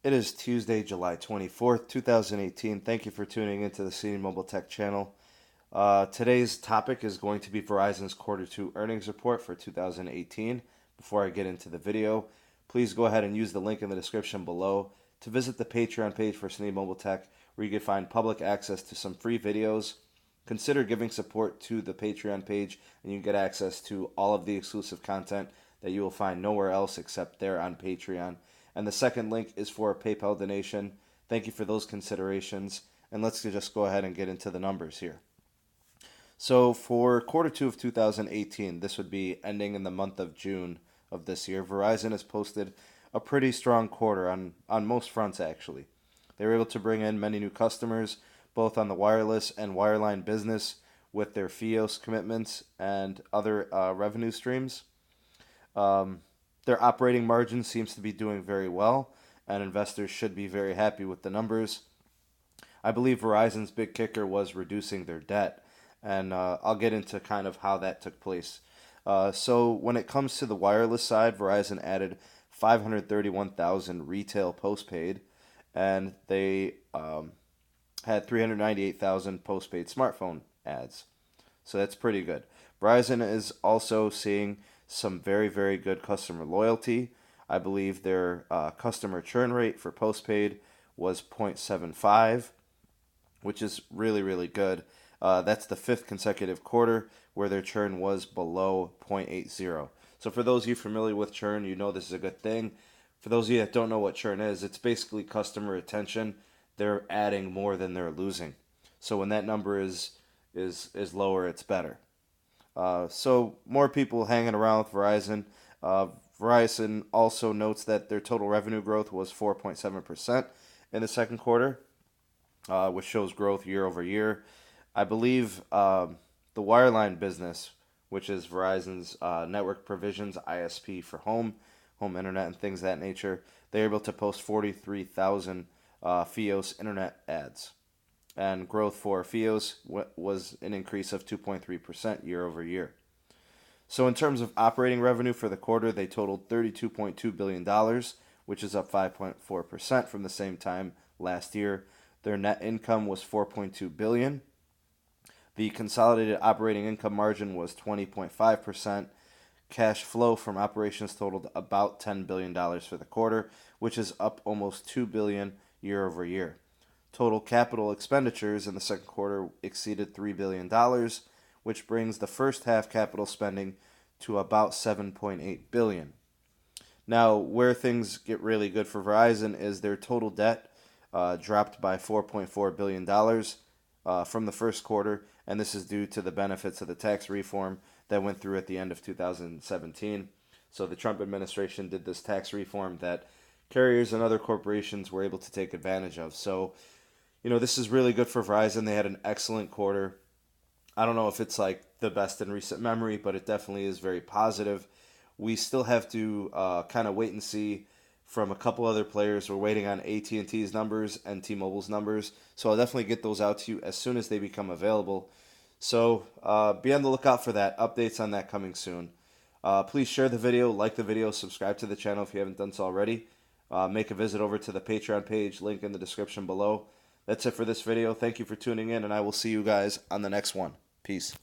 It is Tuesday, July 24th, 2018. Thank you for tuning into the City Mobile Tech channel. Today's topic is going to be Verizon's Q2 earnings report for 2018. Before I get into the video, please go ahead and use the link in the description below to visit the Patreon page for City Mobile Tech, where you can find public access to some free videos. Consider giving support to the Patreon page, and you can get access to all of the exclusive content that you will find nowhere else except there on Patreon. And the second link is for a PayPal donation. Thank you for those considerations. And let's just go ahead and get into the numbers here. So for Q2 of 2018, this would be ending in the month of June of this year, Verizon has posted a pretty strong quarter on most fronts, actually. They were able to bring in many new customers, both on the wireless and wireline business, with their Fios commitments and other revenue streams. Their operating margin seems to be doing very well, and investors should be very happy with the numbers. I believe Verizon's big kicker was reducing their debt, and I'll get into kind of how that took place. So when it comes to the wireless side, Verizon added 531,000 retail postpaid, and they had 398,000 postpaid smartphone ads. So that's pretty good. Verizon is also seeing some very, very good customer loyalty. I believe their customer churn rate for postpaid was 0.75, which is really, really good. That's the fifth consecutive quarter where their churn was below 0.80. So for those of you familiar with churn, you know this is a good thing. For those of you that don't know what churn is, it's basically customer retention. They're adding more than they're losing. So when that number is lower, it's better. So more people hanging around with Verizon. Verizon also notes that their total revenue growth was 4.7% in the second quarter, which shows growth year over year. I believe the wireline business, which is Verizon's network provisions ISP for home internet and things of that nature, they're able to post 43,000 Fios internet ads. And growth for Fios was an increase of 2.3% year over year. So in terms of operating revenue for the quarter, they totaled $32.2 billion, which is up 5.4% from the same time last year. Their net income was $4.2 billion. The consolidated operating income margin was 20.5%. Cash flow from operations totaled about $10 billion for the quarter, which is up almost $2 billion year over year. Total capital expenditures in the second quarter exceeded $3 billion, which brings the first half capital spending to about $7.8 billion. Now, where things get really good for Verizon is their total debt dropped by $4.4 billion from the first quarter, and this is due to the benefits of the tax reform that went through at the end of 2017. So the Trump administration did this tax reform that carriers and other corporations were able to take advantage of. So, this is really good for Verizon. They had an excellent quarter. I don't know if it's like the best in recent memory, but it definitely is very positive. We still have to kind of wait and see from a couple other players. We're waiting on AT&T's numbers and T-Mobile's numbers. So I'll definitely get those out to you as soon as they become available. So be on the lookout for that. Updates on that coming soon. Please share the video, like the video, subscribe to the channel if you haven't done so already. Make a visit over to the Patreon page, link in the description below. That's it for this video. Thank you for tuning in, and I will see you guys on the next one. Peace.